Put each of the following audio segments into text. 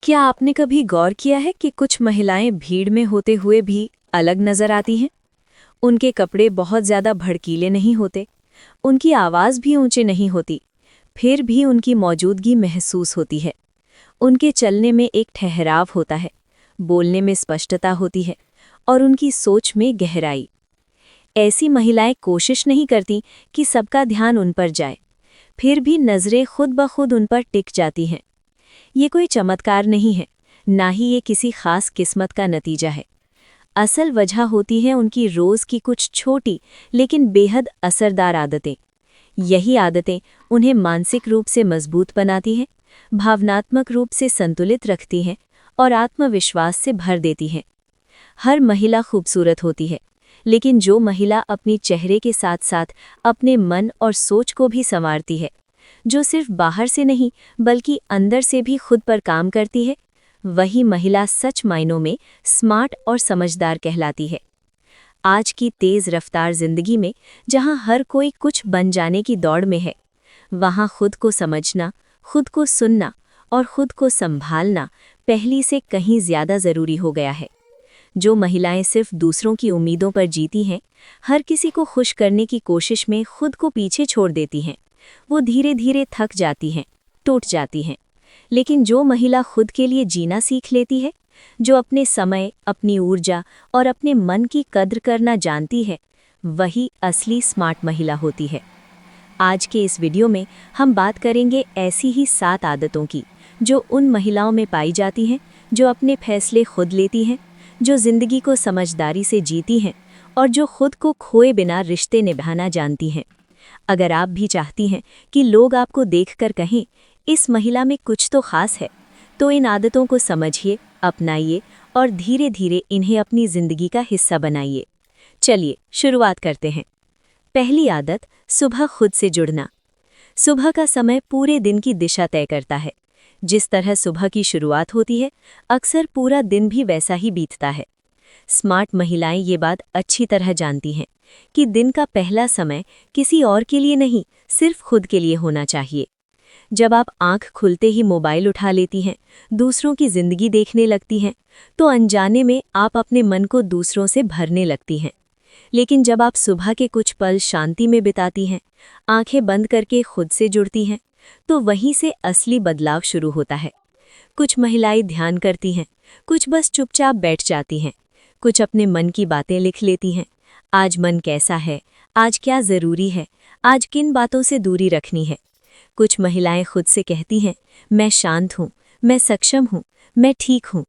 क्या आपने कभी गौर किया है कि कुछ महिलाएं भीड़ में होते हुए भी अलग नजर आती हैं? उनके कपड़े बहुत ज्यादा भड़कीले नहीं होते, उनकी आवाज भी ऊंची नहीं होती, फिर भी उनकी मौजूदगी महसूस होती है। उनके चलने में एक ठहराव होता है, बोलने में स्पष्टता होती है और उनकी सोच में गहराई। ऐसी महिलाएं कोशिश नहीं करती कि सबका ध्यान उन पर जाए, फिर भी नजरें खुद ब खुद उन पर टिक जाती हैं। ये कोई चमत्कार नहीं है, ना ही ये किसी खास किस्मत का नतीजा है। असल वजह होती है उनकी रोज़ की कुछ छोटी लेकिन बेहद असरदार आदतें। यही आदतें उन्हें मानसिक रूप से मजबूत बनाती हैं, भावनात्मक रूप से संतुलित रखती हैं और आत्मविश्वास से भर देती हैं। हर महिला खूबसूरत होती है, लेकिन जो महिला अपनी चेहरे के साथ साथ अपने मन और सोच को भी संवारती है, जो सिर्फ बाहर से नहीं बल्कि अंदर से भी खुद पर काम करती है, वही महिला सच मायनों में स्मार्ट और समझदार कहलाती है। आज की तेज़ रफ्तार जिंदगी में जहां हर कोई कुछ बन जाने की दौड़ में है, वहां खुद को समझना, खुद को सुनना और खुद को संभालना पहली से कहीं ज़्यादा ज़रूरी हो गया है। जो महिलाएं सिर्फ दूसरों की उम्मीदों पर जीती हैं, हर किसी को खुश करने की कोशिश में खुद को पीछे छोड़ देती हैं, वो धीरे धीरे थक जाती हैं, टूट जाती हैं। लेकिन जो महिला खुद के लिए जीना सीख लेती है, जो अपने समय, अपनी ऊर्जा और अपने मन की कद्र करना जानती है, वही असली स्मार्ट महिला होती है। आज के इस वीडियो में हम बात करेंगे ऐसी ही 7 आदतों की, जो उन महिलाओं में पाई जाती हैं जो अपने फैसले खुद लेती हैं, जो जिंदगी को समझदारी से जीती हैं और जो खुद को खोए बिना रिश्ते निभाना जानती हैं। अगर आप भी चाहती हैं कि लोग आपको देखकर कहें, इस महिला में कुछ तो खास है, तो इन आदतों को समझिए, अपनाइए और धीरे धीरे इन्हें अपनी जिंदगी का हिस्सा बनाइए। चलिए शुरुआत करते हैं। पहली आदत, सुबह खुद से जुड़ना। सुबह का समय पूरे दिन की दिशा तय करता है। जिस तरह सुबह की शुरुआत होती है, अक्सर पूरा दिन भी वैसा ही बीतता है। स्मार्ट महिलाएं ये बात अच्छी तरह जानती हैं कि दिन का पहला समय किसी और के लिए नहीं, सिर्फ खुद के लिए होना चाहिए। जब आप आंख खुलते ही मोबाइल उठा लेती हैं, दूसरों की जिंदगी देखने लगती हैं, तो अनजाने में आप अपने मन को दूसरों से भरने लगती हैं। लेकिन जब आप सुबह के कुछ पल शांति में बिताती हैं, आंखें बंद करके खुद से जुड़ती हैं, तो वहीं से असली बदलाव शुरू होता है। कुछ महिलाएं ध्यान करती हैं, कुछ बस चुपचाप बैठ जाती हैं, कुछ अपने मन की बातें लिख लेती हैं। आज मन कैसा है, आज क्या ज़रूरी है, आज किन बातों से दूरी रखनी है। कुछ महिलाएं खुद से कहती हैं, मैं शांत हूँ, मैं सक्षम हूँ, मैं ठीक हूँ।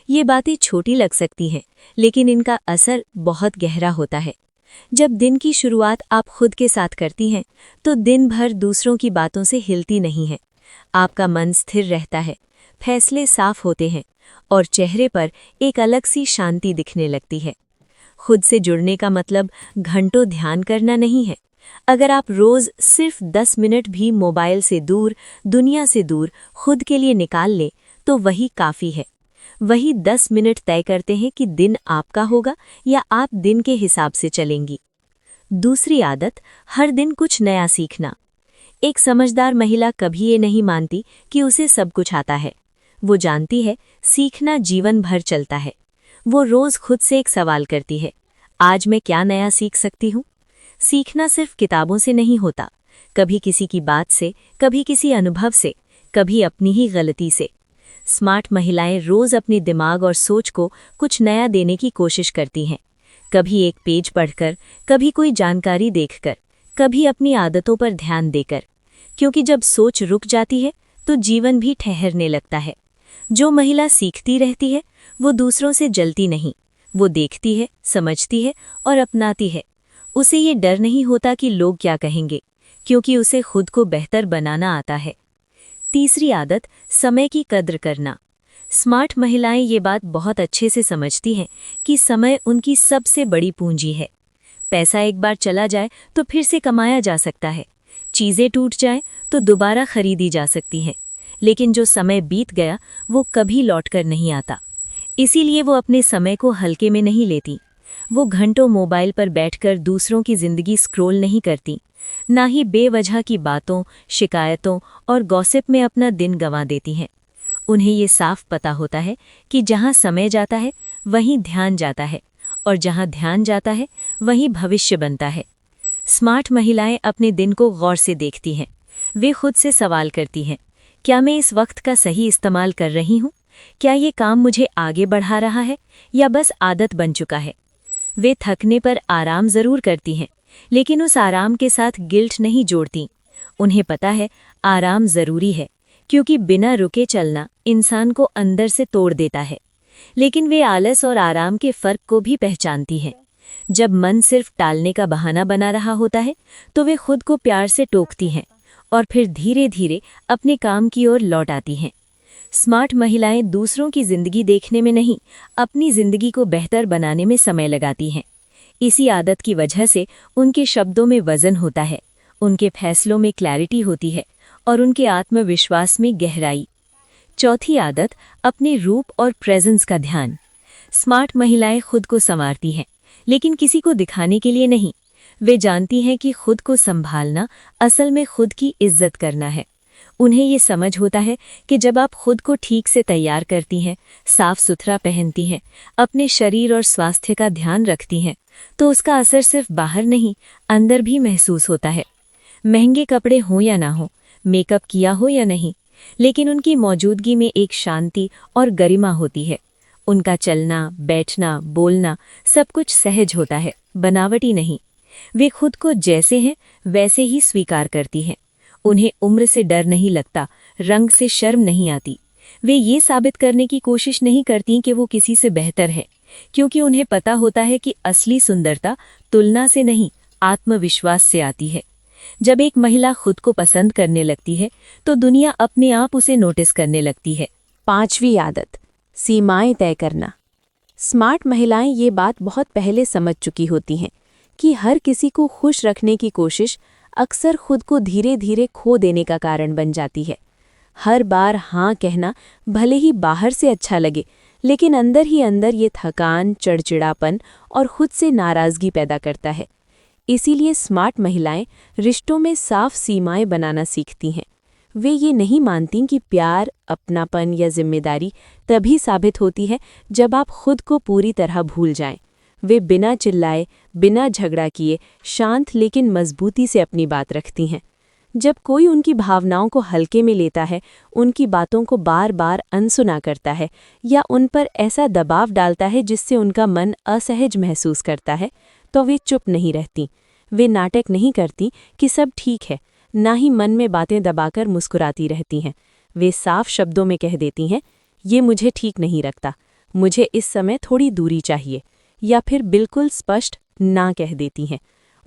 ये बातें छोटी लग सकती हैं, लेकिन इनका असर बहुत गहरा होता है। जब दिन की शुरुआत आप खुद के साथ करती हैं, तो दिन भर दूसरों की बातों से हिलती नहीं है। आपका मन स्थिर रहता है, फैसले साफ होते हैं और चेहरे पर एक अलग सी शांति दिखने लगती है। खुद से जुड़ने का मतलब घंटों ध्यान करना नहीं है। अगर आप रोज़ सिर्फ 10 मिनट भी मोबाइल से दूर, दुनिया से दूर खुद के लिए निकाल लें, तो वही काफ़ी है। वही 10 मिनट तय करते हैं कि दिन आपका होगा या आप दिन के हिसाब से चलेंगी। दूसरी आदत, हर दिन कुछ नया सीखना। एक समझदार महिला कभी ये नहीं मानती कि उसे सब कुछ आता है। वो जानती है सीखना जीवन भर चलता है। वो रोज़ खुद से एक सवाल करती है, आज मैं क्या नया सीख सकती हूँ। सीखना सिर्फ किताबों से नहीं होता, कभी किसी की बात से, कभी किसी अनुभव से, कभी अपनी ही गलती से। स्मार्ट महिलाएं रोज़ अपने दिमाग और सोच को कुछ नया देने की कोशिश करती हैं। कभी एक पेज पढ़कर, कभी कोई जानकारी देखकर, कभी अपनी आदतों पर ध्यान देकर। क्योंकि जब सोच रुक जाती है, तो जीवन भी ठहरने लगता है। जो महिला सीखती रहती है, वो दूसरों से जलती नहीं। वो देखती है, समझती है और अपनाती है। उसे ये डर नहीं होता कि लोग क्या कहेंगे, क्योंकि उसे खुद को बेहतर बनाना आता है। तीसरी आदत, समय की कद्र करना। स्मार्ट महिलाएं ये बात बहुत अच्छे से समझती हैं कि समय उनकी सबसे बड़ी पूंजी है। पैसा एक बार चला जाए तो फिर से कमाया जा सकता है। चीज़ें टूट जाएं तो दोबारा खरीदी जा सकती हैं। लेकिन जो समय बीत गया, वो कभी लौटकर नहीं आता। इसीलिए वो अपने समय को हल्के में नहीं लेती। वो घंटों मोबाइल पर बैठकर दूसरों की जिंदगी स्क्रॉल नहीं करती, ना ही बेवजह की बातों, शिकायतों और गॉसिप में अपना दिन गंवा देती हैं। उन्हें ये साफ पता होता है कि जहाँ समय जाता है वहीं ध्यान जाता है, और जहाँ ध्यान जाता है वहीं भविष्य बनता है। स्मार्ट महिलाएं अपने दिन को गौर से देखती हैं। वे खुद से सवाल करती हैं, क्या मैं इस वक्त का सही इस्तेमाल कर रही हूँ? क्या ये काम मुझे आगे बढ़ा रहा है या बस आदत बन चुका है? वे थकने पर आराम जरूर करती हैं, लेकिन उस आराम के साथ गिल्ट नहीं जोड़ती। उन्हें पता है आराम जरूरी है, क्योंकि बिना रुके चलना इंसान को अंदर से तोड़ देता है। लेकिन वे आलस और आराम के फर्क को भी पहचानती हैं। जब मन सिर्फ टालने का बहाना बना रहा होता है तो वे खुद को प्यार से टोकती हैं और फिर धीरे धीरे अपने काम की ओर लौट आती हैं। स्मार्ट महिलाएं दूसरों की जिंदगी देखने में नहीं, अपनी जिंदगी को बेहतर बनाने में समय लगाती हैं। इसी आदत की वजह से उनके शब्दों में वजन होता है, उनके फैसलों में क्लैरिटी होती है और उनके आत्मविश्वास में गहराई। चौथी आदत, अपने रूप और प्रेजेंस का ध्यान। स्मार्ट महिलाएं खुद को संवारती हैं, लेकिन किसी को दिखाने के लिए नहीं। वे जानती हैं कि खुद को संभालना असल में खुद की इज्जत करना है। उन्हें ये समझ होता है कि जब आप खुद को ठीक से तैयार करती हैं, साफ सुथरा पहनती हैं, अपने शरीर और स्वास्थ्य का ध्यान रखती हैं, तो उसका असर सिर्फ बाहर नहीं, अंदर भी महसूस होता है। महंगे कपड़े हों या ना हो, मेकअप किया हो या नहीं, लेकिन उनकी मौजूदगी में एक शांति और गरिमा होती है। उनका चलना, बैठना, बोलना सब कुछ सहज होता है, बनावटी नहीं। वे खुद को जैसे हैं वैसे ही स्वीकार करती हैं। उन्हें उम्र से डर नहीं लगता, रंग से शर्म नहीं आती। वे ये साबित करने की कोशिश नहीं करती कि वो किसी से बेहतर है, क्योंकि उन्हें पता होता है कि असली सुंदरता तुलना से नहीं, आत्मविश्वास से आती है। जब एक महिला खुद को पसंद करने लगती है तो दुनिया अपने आप उसे नोटिस करने लगती है। पांचवी आदत, सीमाएं तय करना। स्मार्ट महिलाएं ये बात बहुत पहले समझ चुकी होती हैं कि हर किसी को खुश रखने की कोशिश अक्सर खुद को धीरे धीरे खो देने का कारण बन जाती है। हर बार हाँ कहना भले ही बाहर से अच्छा लगे, लेकिन अंदर ही अंदर ये थकान, चिड़चिड़ापन और खुद से नाराज़गी पैदा करता है। इसीलिए स्मार्ट महिलाएं रिश्तों में साफ सीमाएं बनाना सीखती हैं। वे ये नहीं मानती कि प्यार, अपनापन या जिम्मेदारी तभी साबित होती है जब आप खुद को पूरी तरह भूल जाएं। वे बिना चिल्लाए, बिना झगड़ा किए, शांत लेकिन मजबूती से अपनी बात रखती हैं। जब कोई उनकी भावनाओं को हल्के में लेता है, उनकी बातों को बार बार अनसुना करता है या उन पर ऐसा दबाव डालता है जिससे उनका मन असहज महसूस करता है, तो वे चुप नहीं रहती। वे नाटक नहीं करती कि सब ठीक है, ना ही मन में बातें दबाकर मुस्कुराती रहती हैं। वे साफ शब्दों में कह देती हैं, ये मुझे ठीक नहीं लगता, मुझे इस समय थोड़ी दूरी चाहिए, या फिर बिल्कुल स्पष्ट ना कह देती हैं।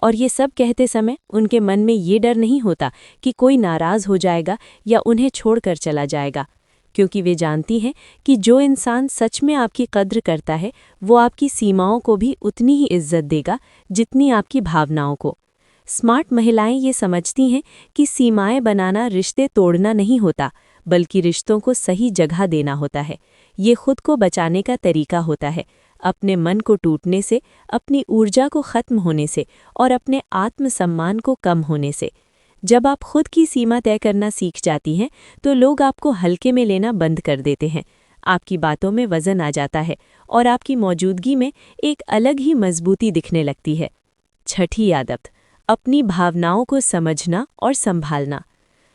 और ये सब कहते समय उनके मन में ये डर नहीं होता कि कोई नाराज़ हो जाएगा या उन्हें छोड़कर चला जाएगा, क्योंकि वे जानती हैं कि जो इंसान सच में आपकी कद्र करता है वो आपकी सीमाओं को भी उतनी ही इज्जत देगा जितनी आपकी भावनाओं को। स्मार्ट महिलाएं ये समझती हैं कि सीमाएं बनाना रिश्ते तोड़ना नहीं होता, बल्कि रिश्तों को सही जगह देना होता है। ये खुद को बचाने का तरीका होता है, अपने मन को टूटने से, अपनी ऊर्जा को खत्म होने से और अपने आत्मसम्मान को कम होने से। जब आप खुद की सीमा तय करना सीख जाती हैं तो लोग आपको हल्के में लेना बंद कर देते हैं। आपकी बातों में वजन आ जाता है और आपकी मौजूदगी में एक अलग ही मजबूती दिखने लगती है। छठी आदत, अपनी भावनाओं को समझना और संभालना।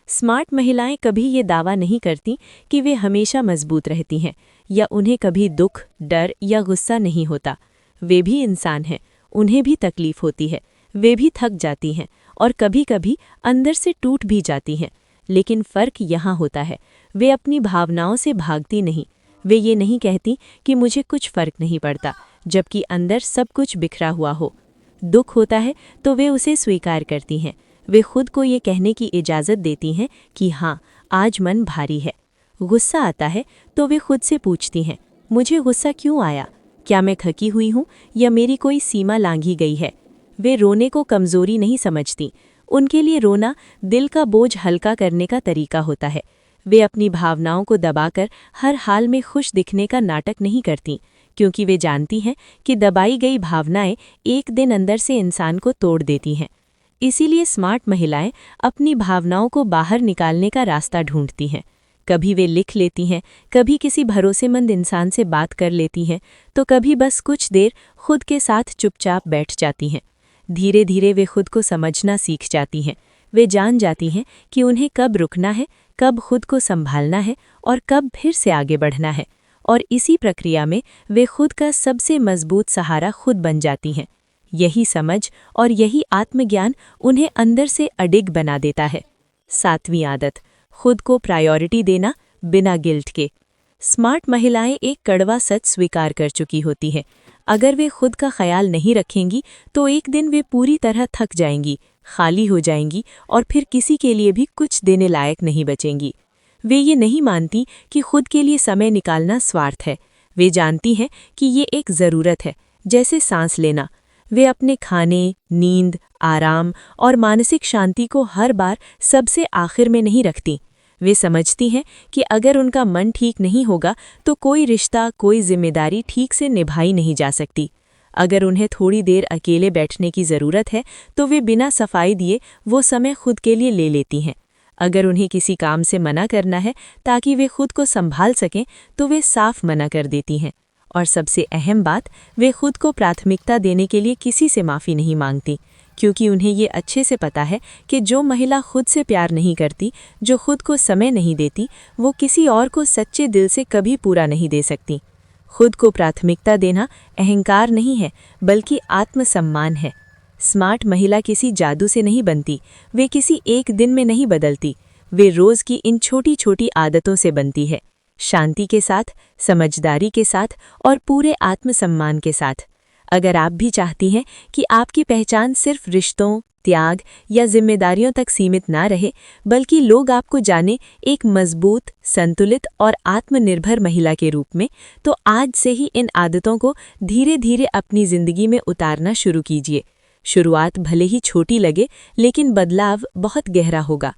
स्मार्ट महिलाएं कभी ये दावा नहीं करती कि वे हमेशा मजबूत रहती हैं या उन्हें कभी दुख, डर या गुस्सा नहीं होता। वे भी इंसान हैं, उन्हें भी तकलीफ होती है, वे भी थक जाती हैं और कभी-कभी अंदर से टूट भी जाती हैं। लेकिन फ़र्क यहाँ होता है, वे अपनी भावनाओं से भागती नहीं। वे ये नहीं कहती कि मुझे कुछ फ़र्क नहीं पड़ता, जबकि अंदर सब कुछ बिखरा हुआ हो। दुख होता है तो वे उसे स्वीकार करती हैं। वे खुद को ये कहने की इजाज़त देती हैं कि हाँ, आज मन भारी है। गुस्सा आता है तो वे खुद से पूछती हैं, मुझे गुस्सा क्यों आया? क्या मैं थकी हुई हूँ या मेरी कोई सीमा लांघी गई है? वे रोने को कमज़ोरी नहीं समझती। उनके लिए रोना दिल का बोझ हल्का करने का तरीका होता है। वे अपनी भावनाओं को दबाकर हर हाल में खुश दिखने का नाटक नहीं करती, क्योंकि वे जानती हैं कि दबाई गई भावनाएं एक दिन अंदर से इंसान को तोड़ देती हैं। इसीलिए स्मार्ट महिलाएं अपनी भावनाओं को बाहर निकालने का रास्ता ढूंढती हैं। कभी वे लिख लेती हैं, कभी किसी भरोसेमंद इंसान से बात कर लेती हैं, तो कभी बस कुछ देर खुद के साथ चुपचाप बैठ जाती हैं। धीरे धीरे वे खुद को समझना सीख जाती हैं। वे जान जाती हैं कि उन्हें कब रुकना है, कब खुद को संभालना है और कब फिर से आगे बढ़ना है। और इसी प्रक्रिया में वे खुद का सबसे मजबूत सहारा खुद बन जाती हैं। यही समझ और यही आत्मज्ञान उन्हें अंदर से अडिग बना देता है। 7वीं आदत, खुद को प्रायोरिटी देना बिना गिल्ट के। स्मार्ट महिलाएं एक कड़वा सच स्वीकार कर चुकी होती हैं। अगर वे खुद का ख्याल नहीं रखेंगी तो एक दिन वे पूरी तरह थक जाएंगी, खाली हो जाएंगी और फिर किसी के लिए भी कुछ देने लायक नहीं बचेंगी। वे ये नहीं मानती कि खुद के लिए समय निकालना स्वार्थ है। वे जानती हैं कि ये एक ज़रूरत है, जैसे सांस लेना। वे अपने खाने, नींद, आराम और मानसिक शांति को हर बार सबसे आखिर में नहीं रखती। वे समझती हैं कि अगर उनका मन ठीक नहीं होगा तो कोई रिश्ता, कोई जिम्मेदारी ठीक से निभाई नहीं जा सकती। अगर उन्हें थोड़ी देर अकेले बैठने की ज़रूरत है तो वे बिना सफाई दिए वो समय खुद के लिए ले लेती हैं। अगर उन्हें किसी काम से मना करना है ताकि वे खुद को संभाल सकें तो वे साफ मना कर देती हैं। और सबसे अहम बात, वे खुद को प्राथमिकता देने के लिए किसी से माफ़ी नहीं मांगती, क्योंकि उन्हें ये अच्छे से पता है कि जो महिला खुद से प्यार नहीं करती, जो खुद को समय नहीं देती, वो किसी और को सच्चे दिल से कभी पूरा नहीं दे सकती। खुद को प्राथमिकता देना अहंकार नहीं है, बल्कि आत्मसम्मान है। स्मार्ट महिला किसी जादू से नहीं बनती, वे किसी एक दिन में नहीं बदलती, वे रोज़ की इन छोटी छोटी आदतों से बनती है। शांति के साथ, समझदारी के साथ और पूरे आत्मसम्मान के साथ। अगर आप भी चाहती हैं कि आपकी पहचान सिर्फ रिश्तों, त्याग या जिम्मेदारियों तक सीमित ना रहे, बल्कि लोग आपको जाने एक मजबूत, संतुलित और आत्मनिर्भर महिला के रूप में, तो आज से ही इन आदतों को धीरे धीरे अपनी जिंदगी में उतारना शुरू कीजिए। शुरुआत भले ही छोटी लगे, लेकिन बदलाव बहुत गहरा होगा।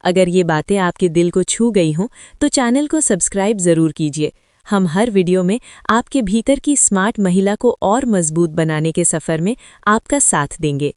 अगर ये बातें आपके दिल को छू गई हों तो चैनल को सब्सक्राइब ज़रूर कीजिए। हम हर वीडियो में आपके भीतर की स्मार्ट महिला को और मजबूत बनाने के सफ़र में आपका साथ देंगे।